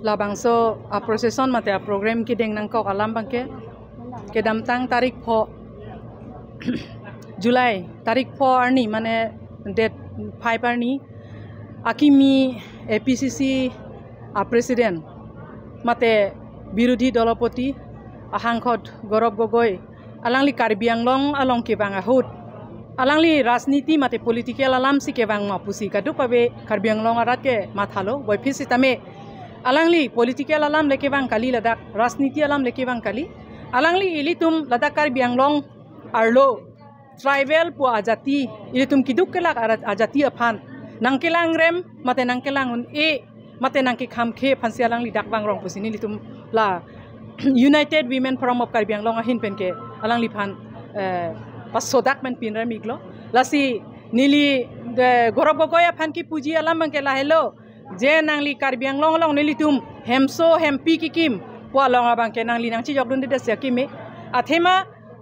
labangso a procession mate a program ki deng nang ko alam bangke ke damtang tarik pho July tarik pho arni mane date 5 arni akimi APCC a president mate birodhi dolopoti ahangkhot Gaurav Gogoi alangli Karbi Anglong along ke bang ahut alangli rajniti mate political alam si ke bang mapusi kadu pabe Karbi Anglong arat ke mathalo boy phisi tame alangli political alam leke bang kali Ladakh rajniti alam leke bang kali alangli ilitum Ladakh Karbi Anglong arlo tribal po ajati ilitum kiduk kelak ajati aphan nangkelang rem mate nangkelang un e mate nangke khamkhe phansi alangli dakbang rong pusini litum la United Women Forum of Karbi Anglong ahin penke alangli phan pasodak men pin ramiglo lasi nili Gaurav Gogoi phan ki puji alam bangke la hello je nangli Karbi Anglong long nili tum hemso hempi kikim po long abangke nangli nangchi jogdun de siakime athema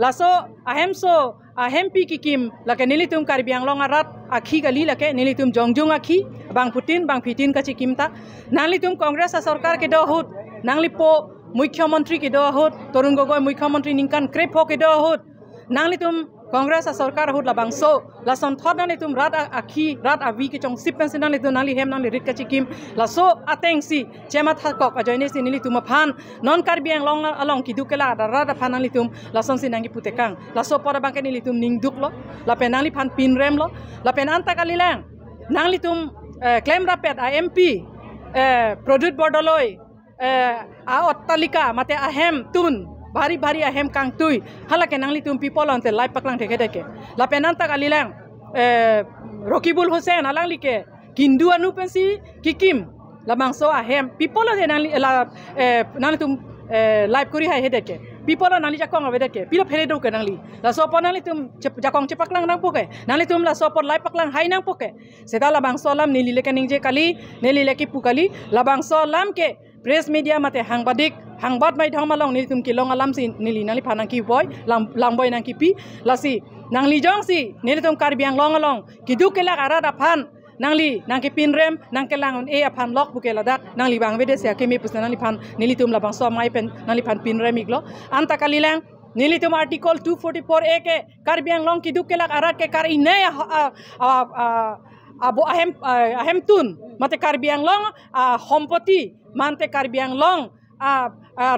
laso ahemso ahempi kikim lake nili tum Karbi Anglong arat akhi gali lake nili tum jongjong akhi bang putin bang fitin ka chikimta nangli tum Congress sarkar ke do hut nangli po मुख्यमंत्री के दो होत तरुण गोगोई मुख्यमंत्री निंकान crepe हो के दो होत नांगली तुम कांग्रेस सरकार होत लबांगसो लासन थोड़ नांगली तुम रात आखी रात आवी के चोंग सिपन से नांगली तुम नांगली हेम नांगली रिट का चिकिम लासो आतेंगसी चेमा थाकोक अजयने से नीली तुम फान नॉन Karbi Anglong along की दुकेला रात फान नांगली तुम लासन से नांगी पुतेकांग लासो पर बांके नीली तुम निंग दुक लो लापे नांगली फान पिन रेम लो लापे नांता काली लैंग नांगली तुम क्लेम रापेट IMP प्रोड्यूट Bordoloi a ottalika mate ahem tun bari bari ahem kang tui halake nangli tum people ante live paklang theke theke la penanta kalilang Rokibul Hussain alangli ke kindu anu pensi kikim la mangso ahem people ante nangli la nangli tum live kuri hai hedeke people nangli jakong avedeke pilo phele do ke nangli la sopo nangli tum jakong chepaklang nang poke nangli tum la sopo live paklang hai nang poke seda la bangso lam nili leke ningje kali nili leki pukali la bangso lam ke press media mate hangbadik hangbat mai dhong malong nili tum kilong alam si nili nali phanang ki boy lamboy nang ki pi lasi nangli jong si nili tum Karbi Anglong along kiduk kelak arada phan nangli nangki pin rem nangkelang on e aphan lok buke Ladakh nangli bang vede se akemi pusna nali phan nili tum labang so mai pen nali phan pin rem iglo anta kalilang nili tum article 244A ke Karbi Anglong kiduk kelak arat ke kar ine abo ahem tun mate Karbi Anglong hompoti mante Karbi Anglong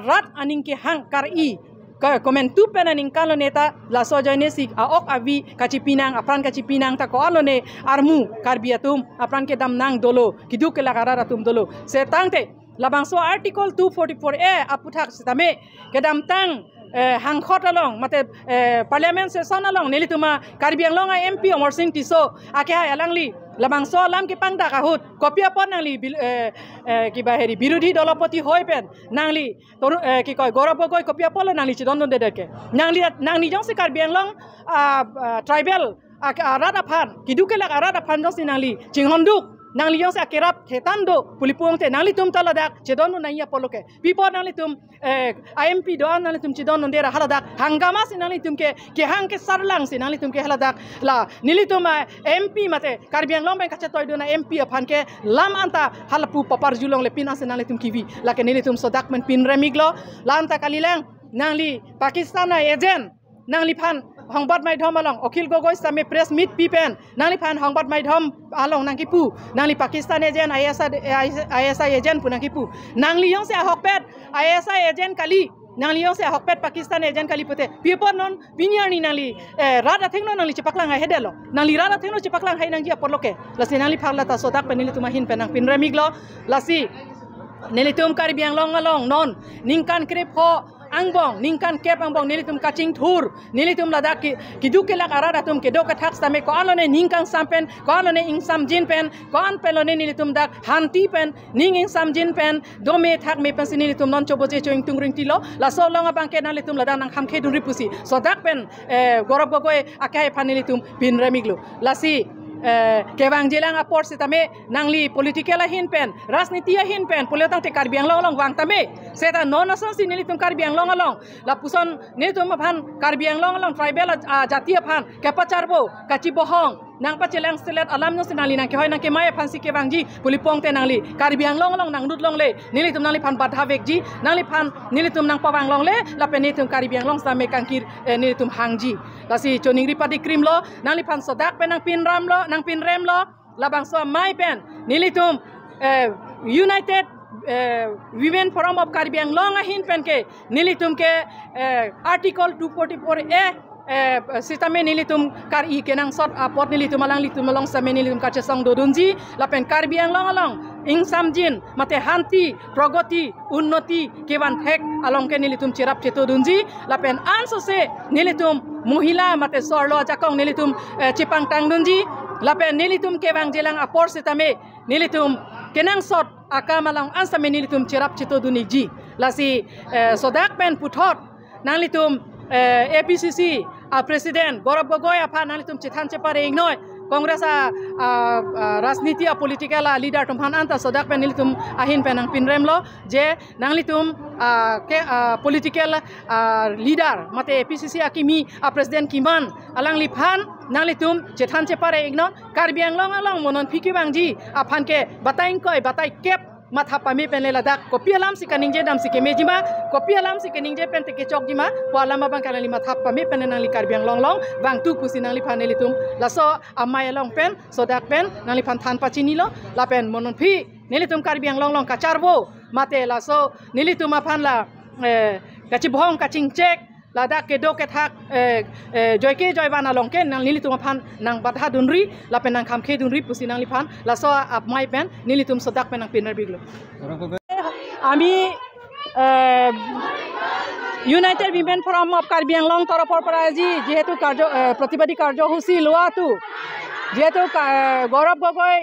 rat aning ke hang kar i komen tu pen aning kalo neta laso jane si ok avi kacipinang apran kacipinang ta ko alone armu Karbi atum apran ke dam nang dolo kiduk ke lagara atum dolo se tangte labangso article 244A aputhak sitame ke dam tang hangkhot along mate parliament session along nili tuma Karbi Anglong MP Omar Singh Tiso ake hai alangli labangso alam ki pangda kahut kopia pon nangli ki baheri birodhi dolopoti hoi pen nangli ki koi Gaurav Gogoi kopia pon nangli chidon de deke nangli jong se Karbi Anglong tribal arada phan kidukela arada phan jong se nangli chinghonduk nangli jong se akerap thetando pulipung te nangli tum taladak chidon naiya poloke pipo nangli tum IMP do nangli tum chidon ndera haladak hangama se nangli tum ke hang ke sarlang se nangli tum ke haladak la nili tum MP mate Karbi Anglong ben kache toy do na MP aphan ke lam anta halapu papar julong le pina se nangli tum kiwi la ke nili tum sodak men pin remiglo la anta kalilang nangli Pakistan agent nangli phan hongbat mai dhom along Akhil Gogoi same press meet pipen nangli phan hongbat mai dhom along nangki pu nangli Pakistan agent ISI agent pu nangki pu nangli yong se hokpet ISI agent kali nangli yong se hokpet Pakistan agent kali pute pipo non pinyani nangli rada thengno nangli chepaklang hai hedelo nangli rada thengno chepaklang hai nangji aporloke lasi nangli pharla ta sodak penili tuma hin penang pin remiglo lasi neli tum Karbi Anglong along non ningkan krep ho angbong ningkan kep angbong nili tum kaching thur nili tum Ladakh ki dukelak arada tum ke do kathak same ko alone ningkan sampen ko alone ingsam jin pen ko an pelone nili tum dak hanti pen ning ingsam jin pen do me thak me pen nili tum non choboje choing tung ring tilo la so longa bangke nali tum Ladakh nang khamkhe dun ripusi so dak pen Gaurav Gogoi akai panili tum pin remiglu lasi kewang jelang apor sitame nangli political hin pen rajniti hin pen poliotang te Karbi Anglong along wang tame seta non ason si nili tum Karbi Anglong along la puson nili tum phan Karbi Anglong along tribal jatiya phan kepacharbo kachi bohong nang pa chelang selet alam no sinali nang ke hoy nang ke mai phan si ke bang ji puli pong te nang li Karbi Anglong long nang nut long le nilitum nang li phan badha vek ji nang li phan nilitum nang pawang long le la pe nilitum Karbi Anglong sa me kangkir nilitum hang ji la si choning ri pati krim lo nang li phan sodak pe nang pin ram lo nang pin rem lo la bang so mai pen nilitum United Women Forum of Karbi Anglong ahin pen ke nilitum ke article 244A sistame nilitum kar I kenang sot apot nilitum alang litum along same nilitum kache song dodunji lapen Karbi Anglong along ing samjin mate hanti progoti unnoti keban thek along ke nilitum chirap cheto dunji lapen ansose nilitum muhila mate sorlo jakong nilitum chipang tang dunji lapen nilitum kebang jelang apor sistame nilitum kenang sot akamalang ansame nilitum chirap cheto duniji lasi sodak pen puthot nang litum APCC President Gaurav Gogoi apa nalitum chithan chepare ignoi Congress राजनीति political leader tum han anta sodak pen nilitum ahin penang pinrem lo je nanglitum ke political leader mate APCC akimi president kiman alang liphan nanglitum chithan chepare igno Karbi Anglong along monon phiki bangji aphan ke batain koi batai kep matha pami pen ladak kopi alam si kaningje dam si kemejima kopi alam si kaningje pen te chok jima wala ma bang kanali matha pami pen nang li Karbi Anglong long bang tu pusi nang li phaneli tum laso amai long pen sodak pen nang li phan than pachini lo la pen monon phi nelitum Karbi Anglong long kacharbo mate laso nelitum aphan la kachi bhong kaching chek ladak ke do ke thak joyke joyban along ke nang nilitum aphan nang badha dunri la pen nang khamkhe dunri pusi nang li phan laso apmai pen nilitum sodak pen nang pinner biglo ami United Women Forum of Karbi Anglong तरफर पर আজি যেহেতু प्रतिबादी कार्यसूची লোৱাটো যেহেতু Gaurav Gogoi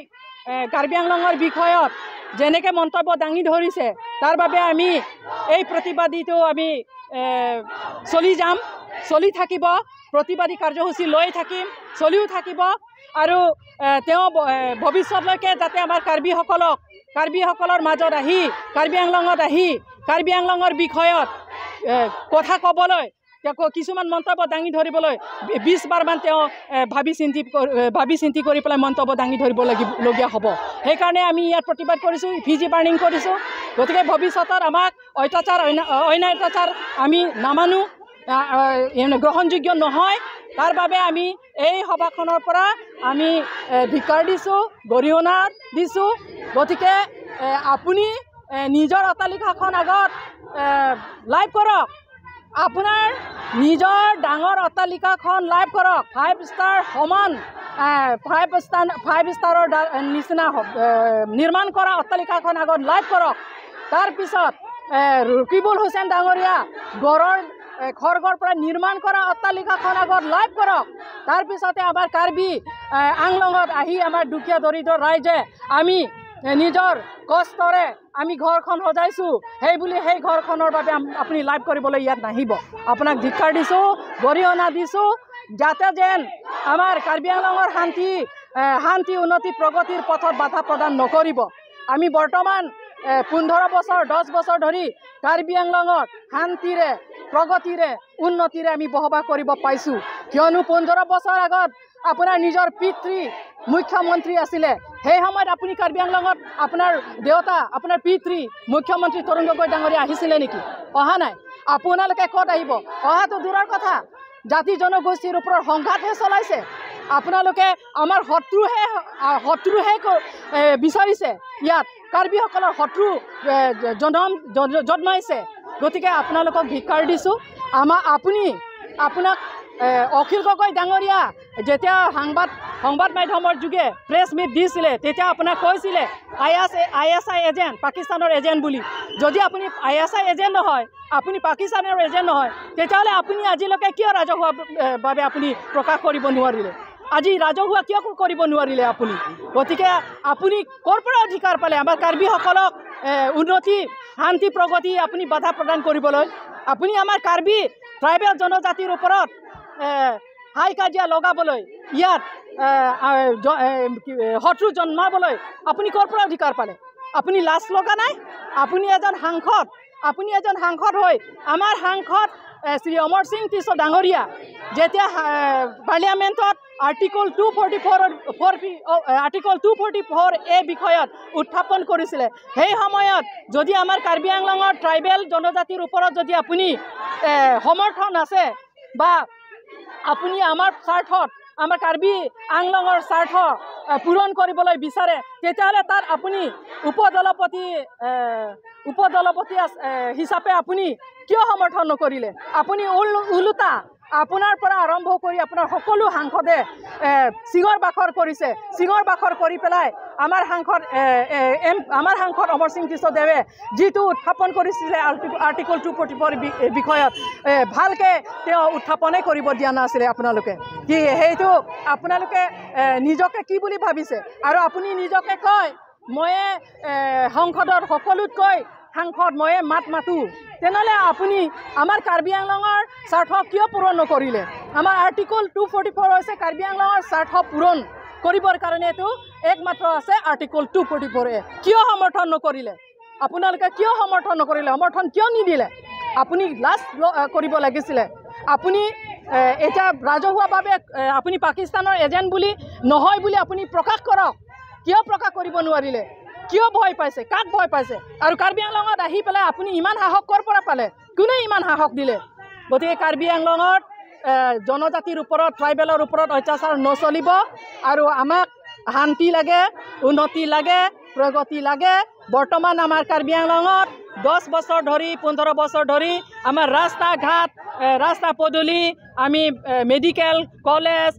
Karbi Anglongৰ বিষয়ত যেনেকে মন্তব্য দাঙি ধৰিছে তাৰ বাবে আমি এই প্ৰতিবাদীটো আমি চলি যাম চলি থাকিব প্ৰতিবাদী কাৰ্যসূচী লৈ থাকিম চলিও থাকিব আৰু তেওঁ ভৱিষ্যতলৈকে যাতে আমাৰ কাৰ্বিসকলৰ মাজত আহি Karbi Anglongত আহি Karbi Anglongৰ বিষয়ত কথা কবলৈ কিছুমান মন্তব্য দাঙি ধৰিবলৈ 20 বাৰ মান তেওঁ ভাবি চিন্তি কৰি পেলাই মন্তব্য দাঙি ধৰিব লগিয়া হ'ব সেই কাৰণে আমি ইয়াত প্ৰতিবাদ কৰিছো ফিজি বাৰ্নিং কৰিছো গতিকে ভৱিষ্যতৰ আমাক অত্যাচাৰ আমি নামানো গ্ৰহণযোগ্য নহয় তাৰ বাবে আমি এই সভাখনৰ পৰা আমি ধিক্কাৰ দিছো গৰিহণা দিছো গতিকে আপুনি নিজৰ অট্টালিকাখন আগত লাইভ কৰক আপোনাৰ নিজৰ ডাঙৰ অট্টালিকাখন লাইভ কৰক 5 ষ্টাৰ সমান 5 ষ্টাৰৰ নিচিনা নিৰ্মাণ কৰা অট্টালিকাখন আগত লাইভ কৰক তাৰ পিছত ৰকিবুল হুছেইন ডাঙৰীয়া গড়ৰ খৰগৰ পৰা নিৰ্মাণ কৰা অট্টালিকাখন আগত লাইভ কৰক তাৰ পিছতে আমাৰ Karbi Anglongত আহি আমাৰ দুখীয়া দৰিদ্ৰ ৰাইজে আমি নিজৰ কষ্টৰে আমি ঘৰখন সজাইছো হেই বুলি হেই ঘৰখনৰ বাবে আপুনি লাইভ কৰিবলৈ ইয়াত নাহিব আপোনাক ধিক্কাৰ দিছো গৰিহণা দিছো যাতে যেন আমাৰ Karbi Anglongৰ শান্তি উন্নতি প্ৰগতিৰ পথত বাধা প্ৰদান নকৰিব আমি বৰ্তমান 15 বছৰ 10 বছৰ ধৰি Karbi Anglongত শান্তিৰে প্ৰগতিৰে উন্নতিৰে আমি বহবাস কৰিব পাইছো কিয়নো 15 বছৰ আগত আপোনাৰ নিজৰ পিতৃ মুখ্যমন্ত্ৰী আছিলে সেই সময়ত আপুনি Karbi Anglongত আপোনাৰ দেউতা আপোনাৰ পিতৃ মুখ্যমন্ত্ৰী তৰুণ গগৈ ডাঙৰীয়া আহিছিলে নেকি অহা নাই আপোনালোকে ক'ত আহিব অহাটো দূৰৰ কথা জাতি জনগোষ্ঠীৰ ওপৰত সংঘাতহে চলাইছে আপোনালোকে আমাৰ শত্ৰুহে বিচাৰিছে ইয়াত কাৰ্বিসকলৰ শত্ৰু জন্মাইছে গতিকে আপোনালোকক ধিক্কাৰ দিছো আপোনাক অখিল গগৈ ডাঙৰীয়া যেতিয়া সংবাদ মাধ্যমৰ যোগে প্ৰেছ মিট দিছিলে তেতিয়া আপোনাক কৈছিলে ISI এজেণ্ট পাকিস্তানৰ এজেণ্ট বুলি যদি আপুনি ISI এজেণ্ট নহয় আপুনি পাকিস্তানৰ এজেণ্ট নহয় তেতিয়াহ'লে আপুনি আজিলৈকে কিয় ৰাজহুৱাভাৱে আপুনি প্ৰকাশ কৰিব নোৱাৰিলে আজি ৰাজহুৱা কিয় কৰিব নোৱাৰিলে আপুনি গতিকে আপুনি ক'ৰ পৰা অধিকাৰ পালে আমাৰ কাৰ্বিসকলক উন্নতি শান্তি প্ৰগতি আপুনি বাধা প্ৰদান কৰিবলৈ আপুনি আমাৰ কাৰ্বি ট্ৰাইবেল জনজাতিৰ ওপৰত হাই কাজিয়া লগাবলৈ ইয়াত শত্ৰু জন্মাবলৈ আপুনি ক'ৰ পৰা অধিকাৰ পালে আপুনি লাজ লগা নাই আপুনি এজন সাংসদ হৈ আমাৰ সাংসদ শ্ৰী অমৰ সিং টিছো ডাঙৰীয়া যেতিয়া পাৰ্লিয়ামেণ্টত আৰ্টিকল 244 এই বিষয়ত উত্থাপন কৰিছিলে সেই সময়ত যদি আমাৰ কাৰ্বি আংলঙৰ ট্ৰাইবেল জনজাতিৰ ওপৰত যদি আপুনি সমৰ্থন আছে বা আপুনি আমাৰ স্বাৰ্থত আমাৰ কাৰ্বি আংলঙৰ স্বাৰ্থ পূৰণ কৰিবলৈ বিচাৰে তেতিয়াহ'লে তাত আপুনি উপদলপতি হিচাপে আপুনি কিয় সমৰ্থন নকৰিলে আপুনি ওলোটা আপোনাৰ পৰা আৰম্ভ কৰি আপোনাৰ সকলো সাংসদে সিঙৰ বাখৰ কৰিছে সিঙৰ বাখৰ কৰি পেলাই আমাৰ সাংসদ অমৰ সিং টিছো দেৱে যিটো উত্থাপন কৰিছিলে আৰ্টিকল 244 বিষয়ত ভালকৈ তেওঁ উত্থাপনে কৰিব দিয়া নাছিলে আপোনালোকে কি সেইটো আপোনালোকে নিজকে কি বুলি ভাবিছে আৰু আপুনি নিজকে কয় মই সংসদৰ সকলোতকৈ সাংসদ মই মাত মাতো তেনেহ'লে আপুনি আমাৰ কাৰ্বি আংলঙৰ স্বাৰ্থ কিয় পূৰণ নকৰিলে আমাৰ আৰ্টিকল 244 হৈছে কাৰ্বি আংলঙৰ স্বাৰ্থ পূৰণ কৰিবৰ কাৰণে এইটো একমাত্ৰ আছে আৰ্টিকল 244 কিয় সমৰ্থন নকৰিলে আপোনালোকে কিয় সমৰ্থন নকৰিলে সমৰ্থন কিয় নিদিলে আপুনি লাষ্ট কৰিব লাগিছিলে আপুনি এটা ৰাজহুৱাভাৱে আপুনি পাকিস্তানৰ এজেণ্ট বুলি নহয় বুলি আপুনি প্ৰকাশ কৰক কিয় প্ৰকাশ কৰিব নোৱাৰিলে কিয় ভয় পাইছে কাক ভয় পাইছে আৰু কাৰ্বি আংলঙত আহি পেলাই আপুনি ইমান সাহস ক'ৰ পৰা পালে কোনে ইমান সাহস দিলে গতিকে কাৰ্বি আংলঙত জনজাতিৰ ওপৰত ট্ৰাইবেলৰ ওপৰত অত্যাচাৰ নচলিব আৰু আমাক শান্তি লাগে উন্নতি লাগে প্ৰগতি লাগে বৰ্তমান আমাৰ কাৰ্বি আংলঙত 10 বছৰ ধৰি 15 বছৰ ধৰি আমাৰ ৰাস্তা ঘাট ৰাস্তা পদূলি আমি মেডিকেল কলেজ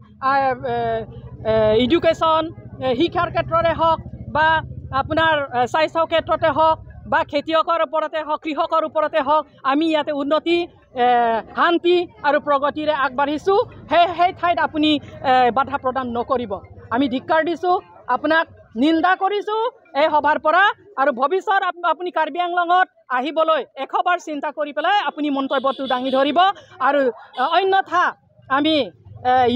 এডুকেশ্যন শিক্ষাৰ ক্ষেত্ৰতে হওক বা আপোনাৰ স্বাস্থ্য ক্ষেত্ৰতে হওক বা খেতিয়কৰ ওপৰতে হওক কৃষকৰ ওপৰতে হওক আমি ইয়াতে উন্নতি শান্তি আৰু প্ৰগতিৰে আগবাঢ়িছোঁ সেই ঠাইত আপুনি বাধা প্ৰদান নকৰিব আমি ধিক্কাৰ দিছোঁ আপোনাক নিন্দা কৰিছোঁ এই সভাৰ পৰা আৰু ভৱিষ্যত আপুনি কাৰ্বি আংলঙত আহিবলৈ 100 বাৰ চিন্তা কৰি পেলাই আপুনি মন্তব্যটো দাঙি ধৰিব আৰু অন্যথা আমি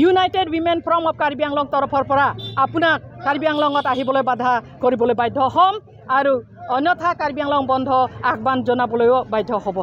United women from of Karbi Anglong তৰফৰ পৰা আপোনাক কাৰ্বি আংলঙত আহিবলৈ বাধা কৰিবলৈ বাধ্য হ'ম আৰু অন্যথা কাৰ্বি আংলং বন্ধ আহ্বান জনাবলৈও বাধ্য হ'ব